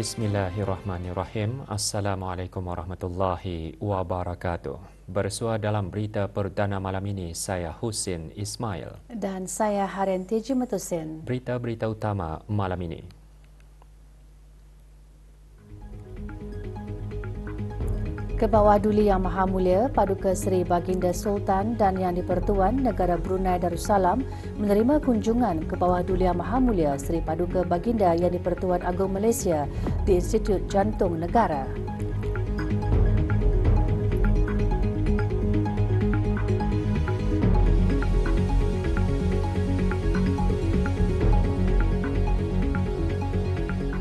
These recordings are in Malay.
Bismillahirrahmanirrahim. Assalamualaikum warahmatullahi wabarakatuh. Bersua dalam berita perdana malam ini, saya Husin Ismail. Dan saya Haren Teji Metusin. Berita-berita utama malam ini. Kebawah Duli Yang Maha Mulia Paduka Seri Baginda Sultan dan Yang di-Pertuan Negara Brunei Darussalam menerima kunjungan Kebawah Duli Yang Maha Mulia Seri Paduka Baginda Yang di-Pertuan Agong Malaysia di Institut Jantung Negara.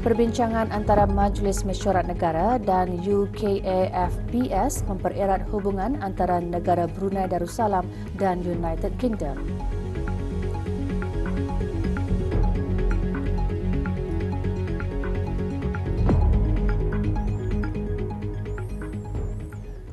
Perbincangan antara Majlis Mesyuarat Negara dan UKAFPS mempererat hubungan antara negara Brunei Darussalam dan United Kingdom.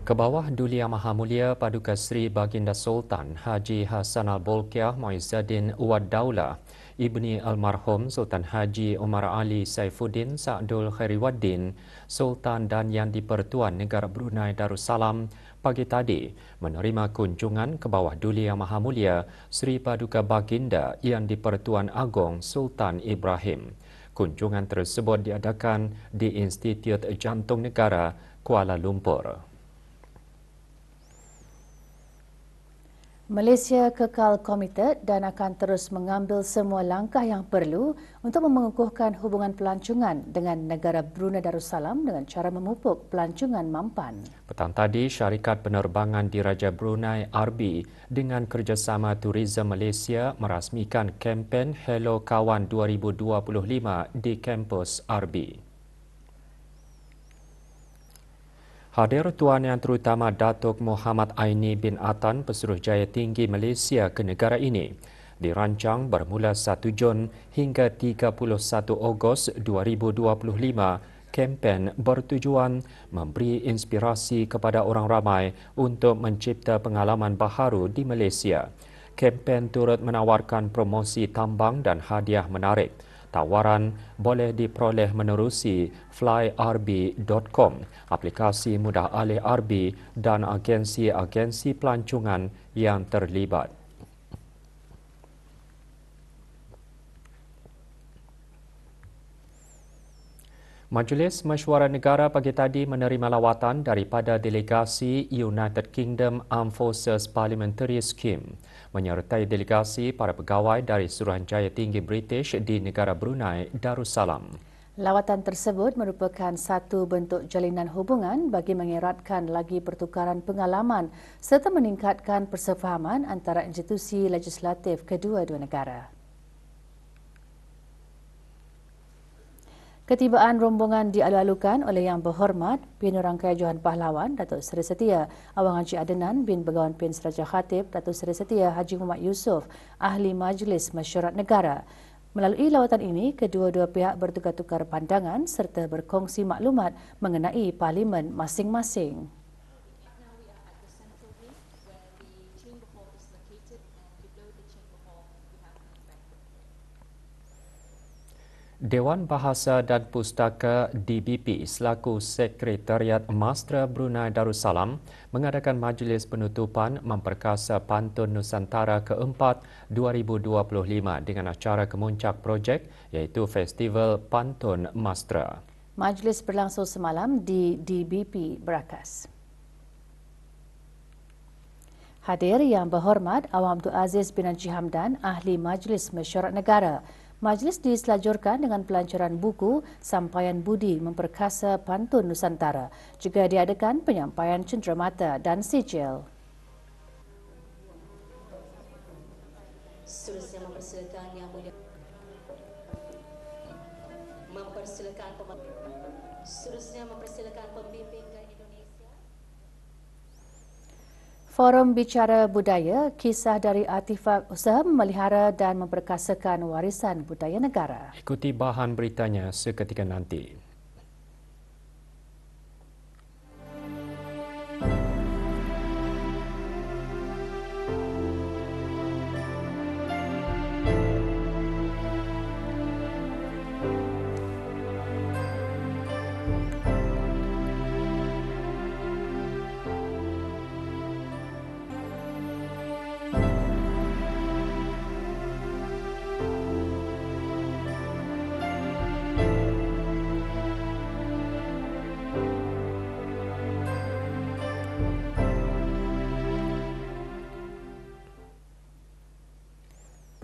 Kebawah Duli Yang Maha Mulia Paduka Seri Baginda Sultan Haji Hassanal Bolkiah Muizzaddin Wad Daulah Ibni Almarhum Sultan Haji Omar Ali Saifuddin Sa'dul Khairiwaddin Sultan dan Yang di-Pertuan Negara Brunei Darussalam pagi tadi menerima kunjungan Kebawah Duli Yang Maha Mulia Seri Paduka Baginda Yang di-Pertuan Agong Sultan Ibrahim. Kunjungan tersebut diadakan di Institut Jantung Negara, Kuala Lumpur. Malaysia kekal komited dan akan terus mengambil semua langkah yang perlu untuk mengukuhkan hubungan pelancongan dengan negara Brunei Darussalam dengan cara memupuk pelancongan mampan. Petang tadi, Syarikat Penerbangan Diraja Brunei RB dengan kerjasama Tourism Malaysia merasmikan kempen Hello Kawan 2025 di kampus RB. Hadir Tuan Yang Terutama Datuk Muhammad Aini bin Atan, Pesuruhjaya Tinggi Malaysia ke negara ini, dirancang bermula 1 Jun hingga 31 Ogos 2025. Kempen bertujuan memberi inspirasi kepada orang ramai untuk mencipta pengalaman baharu di Malaysia. Kempen turut menawarkan promosi tambang dan hadiah menarik. Tawaran boleh diperoleh menerusi flyrb.com, aplikasi mudah alih RB dan agensi-agensi pelancongan yang terlibat. Majlis Mesyuarat Negara pagi tadi menerima lawatan daripada delegasi United Kingdom Armed Forces Parliamentary Scheme menyertai delegasi para pegawai dari Suruhanjaya Tinggi British di negara Brunei Darussalam. Lawatan tersebut merupakan satu bentuk jalinan hubungan bagi mengeratkan lagi pertukaran pengalaman serta meningkatkan persefahaman antara institusi legislatif kedua-dua negara. Ketibaan rombongan dialu-alukan oleh Yang Berhormat Penurangkai Johan Pahlawan Datuk Seri Setia Awang Haji Adenan bin Begawan Pin Seraja Khatib Datuk Seri Setia Haji Muhammad Yusof Ahli Majlis Mesyuarat Negara. Melalui lawatan ini, kedua-dua pihak bertukar-tukar pandangan serta berkongsi maklumat mengenai parlimen masing-masing. Dewan Bahasa dan Pustaka DBP selaku Sekretariat Mastra Brunei Darussalam mengadakan majlis penutupan Memperkasa Pantun Nusantara ke-4 2025 dengan acara kemuncak projek iaitu Festival Pantun Mastra. Majlis berlangsung semalam di DBP Berakas. Hadir Yang Berhormat Awang Abdul Aziz bin Haji Hamdan, Ahli Majlis Mesyuarat Negara. Majlis diselajurkan dengan pelancaran buku Sampaian Budi Memperkasa Pantun Nusantara. Juga diadakan penyampaian cenderamata dan sijil. Seterusnya mempersilakan Yang Mulia mempersilakan pembimbing ke Indonesia. Forum Bicara Budaya, kisah dari artifak usaha memelihara dan memperkasakan warisan budaya negara. Ikuti bahan beritanya seketika nanti.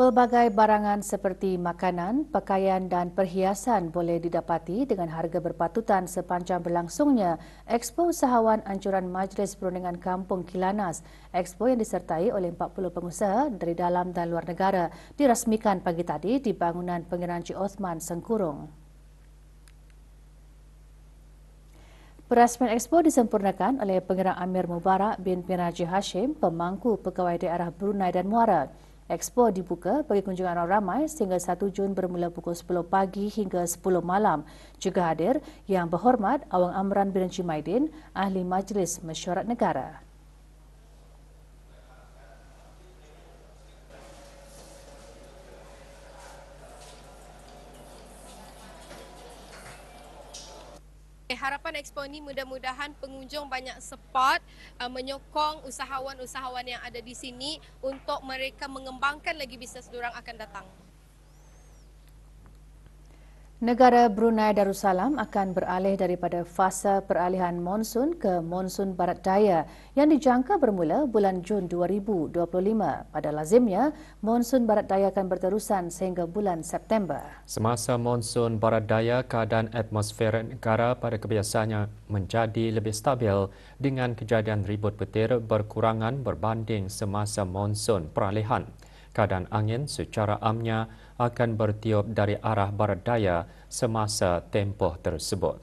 Pelbagai barangan seperti makanan, pakaian dan perhiasan boleh didapati dengan harga berpatutan sepanjang berlangsungnya Expo Usahawan Anjuran Majlis Perundingan Kampung Kilanas. Expo yang disertai oleh 40 pengusaha dari dalam dan luar negara dirasmikan pagi tadi di bangunan Pengiran Cik Osman, Sengkurung. Perasmian Expo disempurnakan oleh Pengarah Amir Mubarak bin Haji Hashim, pemangku Pegawai Daerah Brunei dan Muara. Expo dibuka bagi kunjungan orang ramai sehingga 1 Jun bermula pukul 10 pagi hingga 10 malam. Juga hadir Yang Berhormat Awang Amran bin Jumaidin, Ahli Majlis Mesyuarat Negara. Harapan Expo ini mudah-mudahan pengunjung banyak support, menyokong usahawan-usahawan yang ada di sini untuk mereka mengembangkan lagi bisnes diorang akan datang. Negara Brunei Darussalam akan beralih daripada fasa peralihan monsun ke monsun barat daya yang dijangka bermula bulan Jun 2025. Pada lazimnya, monsun barat daya akan berterusan sehingga bulan September. Semasa monsun barat daya, keadaan atmosfer negara pada kebiasaannya menjadi lebih stabil dengan kejadian ribut petir berkurangan berbanding semasa monsun peralihan. Keadaan angin secara amnya akan bertiup dari arah barat daya semasa tempoh tersebut.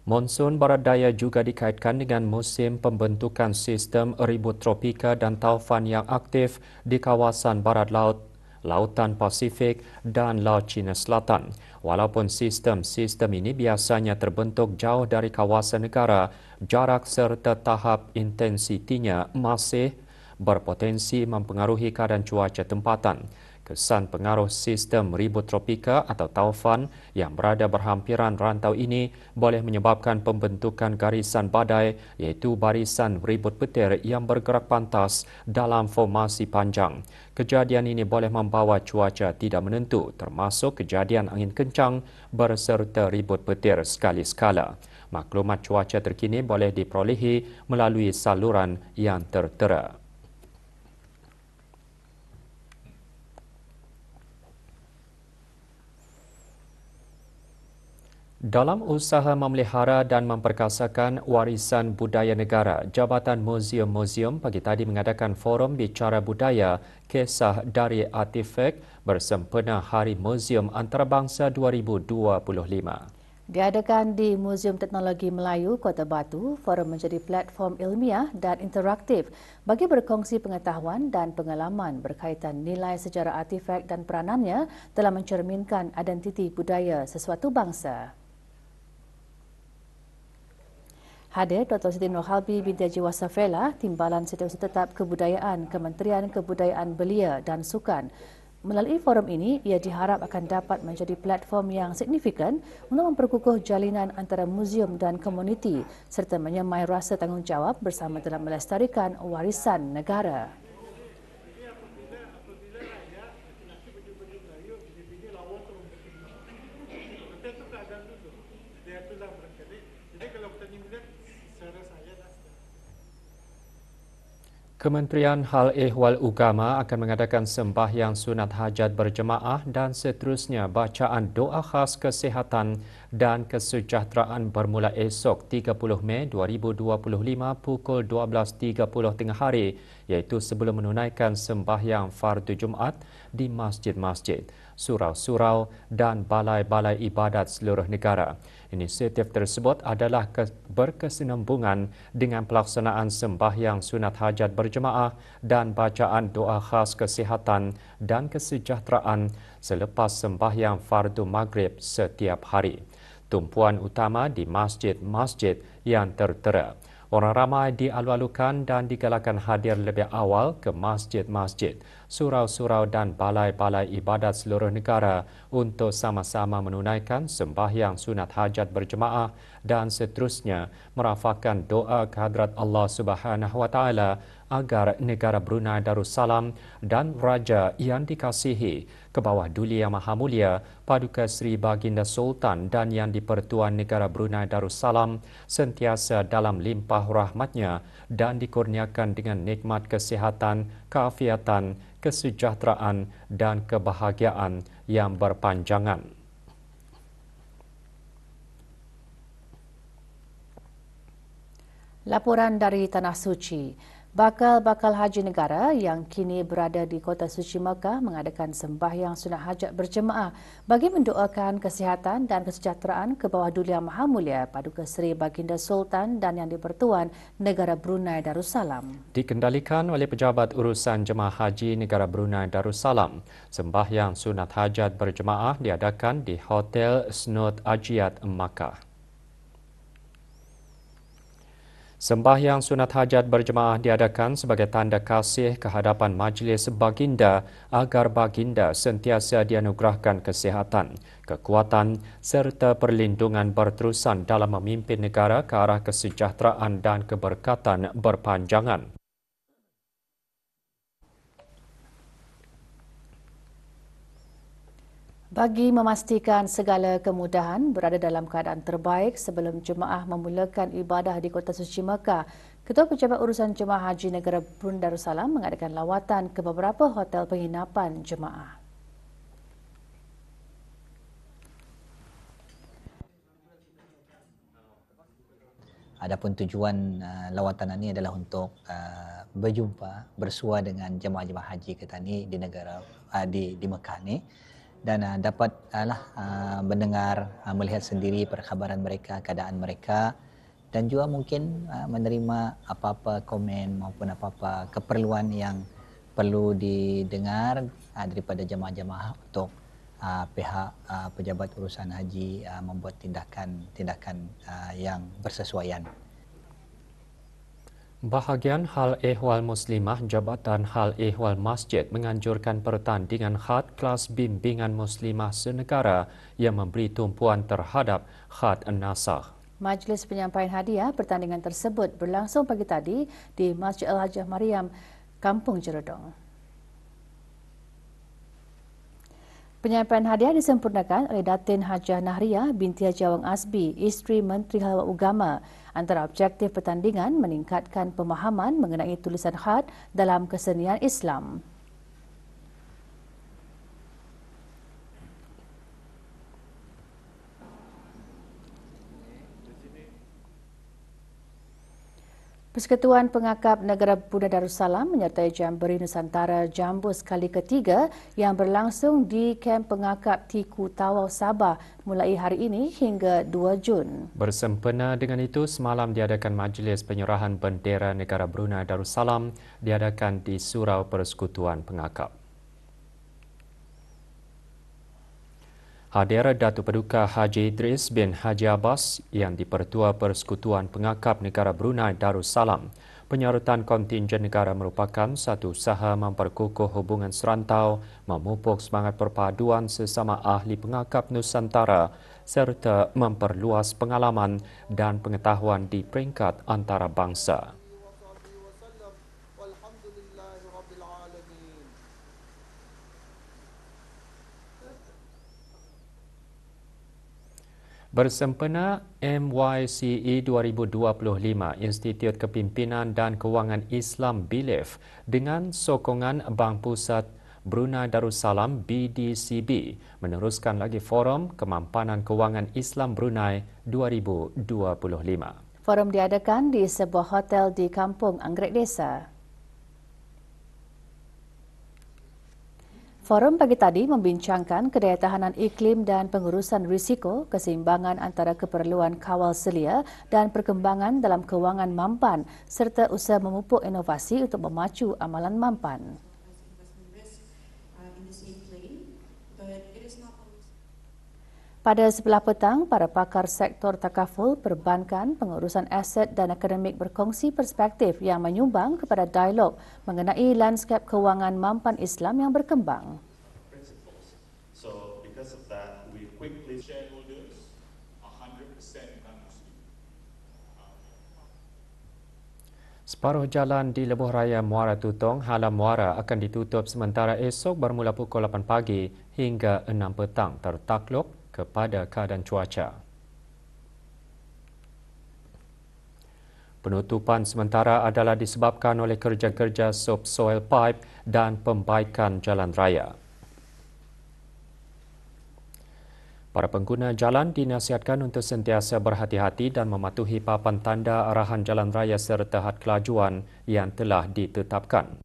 Monsun barat daya juga dikaitkan dengan musim pembentukan sistem ribut tropika dan taufan yang aktif di kawasan barat laut, Lautan Pasifik dan Laut Cina Selatan. Walaupun sistem ini biasanya terbentuk jauh dari kawasan negara, jarak serta tahap intensitinya masih berpotensi mempengaruhi keadaan cuaca tempatan. Kesan pengaruh sistem ribut tropika atau taufan yang berada berhampiran rantau ini boleh menyebabkan pembentukan garisan badai iaitu barisan ribut petir yang bergerak pantas dalam formasi panjang. Kejadian ini boleh membawa cuaca tidak menentu termasuk kejadian angin kencang berserta ribut petir sekali-sekala. Maklumat cuaca terkini boleh diperolehi melalui saluran yang tertera. Dalam usaha memelihara dan memperkasakan warisan budaya negara, Jabatan Muzium-Muzium pagi tadi mengadakan forum bicara budaya Kisah dari Artifak bersempena Hari Muzium Antarabangsa 2025. Diadakan di Muzium Teknologi Melayu, Kota Batu, forum menjadi platform ilmiah dan interaktif bagi berkongsi pengetahuan dan pengalaman berkaitan nilai sejarah artifak dan peranannya dalam mencerminkan identiti budaya sesuatu bangsa. Hadir Dr. Siti Nurhalbi binti Haji Wasafela, Timbalan Setiausaha Tetap Kebudayaan, Kementerian Kebudayaan Belia dan Sukan. Melalui forum ini, ia diharap akan dapat menjadi platform yang signifikan untuk memperkukuh jalinan antara muzium dan komuniti serta menyemai rasa tanggungjawab bersama dalam melestarikan warisan negara. Kementerian Hal Ehwal Ugama akan mengadakan sembahyang sunat hajat berjemaah dan seterusnya bacaan doa khas kesihatan dan kesejahteraan bermula esok 30 Mei 2025 pukul 12.30 tengah hari iaitu sebelum menunaikan sembahyang fardu Jumaat di masjid-masjid, surau-surau dan balai-balai ibadat seluruh negara. Inisiatif tersebut adalah berkesinambungan dengan pelaksanaan sembahyang sunat hajat berjemaah dan bacaan doa khas kesihatan dan kesejahteraan selepas sembahyang fardu maghrib setiap hari. Tumpuan utama di masjid-masjid yang tertera. Orang ramai dialu-alukan dan digalakkan hadir lebih awal ke masjid-masjid. surau-surau dan balai-balai ibadat seluruh negara untuk sama-sama menunaikan sembahyang sunat hajat berjemaah dan seterusnya merafakkan doa kehadrat Allah Subhanahu Wa Taala agar negara Brunei Darussalam dan Raja yang dikasihi ke bawah Duli Yang Maha Mulia Paduka Seri Baginda Sultan dan Yang di-Pertuan Negara Brunei Darussalam sentiasa dalam limpah rahmatnya dan dikurniakan dengan nikmat kesihatan, keafiatan, kesejahteraan dan kebahagiaan yang berpanjangan. Laporan dari Tanah Suci. Bakal-bakal haji negara yang kini berada di Kota Suci Mekah mengadakan sembahyang sunat hajat berjemaah bagi mendoakan kesihatan dan kesejahteraan ke bawah Duli Yang Maha Mulia Paduka Seri Baginda Sultan dan Yang di-Pertuan Negara Brunei Darussalam. Dikendalikan oleh Pejabat Urusan Jemaah Haji Negara Brunei Darussalam, sembahyang sunat hajat berjemaah diadakan di Hotel Snoot Ajiat Makkah. Sembahyang sunat hajat berjemaah diadakan sebagai tanda kasih ke hadapan Majlis Baginda agar Baginda sentiasa dianugerahkan kesihatan, kekuatan serta perlindungan berterusan dalam memimpin negara ke arah kesejahteraan dan keberkatan berpanjangan. Bagi memastikan segala kemudahan berada dalam keadaan terbaik sebelum jemaah memulakan ibadah di Kota Suci Mekah, Ketua Pejabat Urusan Jemaah Haji Negara Brunei Darussalam mengadakan lawatan ke beberapa hotel penginapan jemaah. Adapun tujuan lawatan ini adalah untuk berjumpa, bersua dengan jemaah-jemaah haji kita ni di negara di Mekah ni, dan dapat mendengar, melihat sendiri perkhabaran mereka, keadaan mereka, dan juga mungkin menerima apa-apa komen maupun apa-apa keperluan yang perlu didengar daripada jemaah-jemaah untuk pihak pejabat urusan haji membuat tindakan yang bersesuaian. Bahagian Hal Ehwal Muslimah Jabatan Hal Ehwal Masjid menganjurkan pertandingan khat kelas bimbingan Muslimah senegara yang memberi tumpuan terhadap khat An-Nasakh. Majlis penyampaian hadiah pertandingan tersebut berlangsung pagi tadi di Masjid Al-Hajjah Mariam, Kampung Jerodong. Penyampaian hadiah disempurnakan oleh Datin Hajah Nahriah binti Haji Awang Azbi, isteri Menteri Hal Agama. Antara objektif pertandingan meningkatkan pemahaman mengenai tulisan khat dalam kesenian Islam. Persekutuan Pengakap Negara Brunei Darussalam menyertai Jamberi Nusantara Jambus kali ketiga yang berlangsung di Kem Pengakap Tiku Tawau Sabah mulai hari ini hingga 2 Jun. Bersempena dengan itu, semalam diadakan majlis penyerahan bendera negara Brunei Darussalam diadakan di Surau Persekutuan Pengakap. Hadir Datuk Paduka Haji Idris bin Haji Abbas yang di-Pertua Persekutuan Pengakap Negara Brunei Darussalam. Penyarutan kontingen negara merupakan satu usaha memperkukuh hubungan serantau, memupuk semangat perpaduan sesama ahli pengakap Nusantara serta memperluas pengalaman dan pengetahuan di peringkat antarabangsa. Bersempena MYCE 2025, Institut Kepimpinan dan Kewangan Islam BILIF dengan sokongan Bank Pusat Brunei Darussalam BDCB meneruskan lagi Forum Kemampanan Kewangan Islam Brunei 2025. Forum diadakan di sebuah hotel di Kampung Anggrek Desa. Forum pagi tadi membincangkan kedayatahanan iklim dan pengurusan risiko, keseimbangan antara keperluan kawal selia dan perkembangan dalam kewangan mampan serta usaha memupuk inovasi untuk memacu amalan mampan. Pada sebelah petang, para pakar sektor takaful, perbankan, pengurusan aset dan akademik berkongsi perspektif yang menyumbang kepada dialog mengenai lanskap kewangan mampan Islam yang berkembang. So because of that, we quickly shareholders 100% non-Muslim. Separuh jalan di Lebuh Raya Muara Tutong, Halam Muara akan ditutup sementara esok bermula pukul 8 pagi hingga 6 petang tertakluk kepada keadaan cuaca. Penutupan sementara adalah disebabkan oleh kerja-kerja subsoil pipe dan pembaikan jalan raya. Para pengguna jalan dinasihatkan untuk sentiasa berhati-hati dan mematuhi papan tanda arahan jalan raya serta had kelajuan yang telah ditetapkan.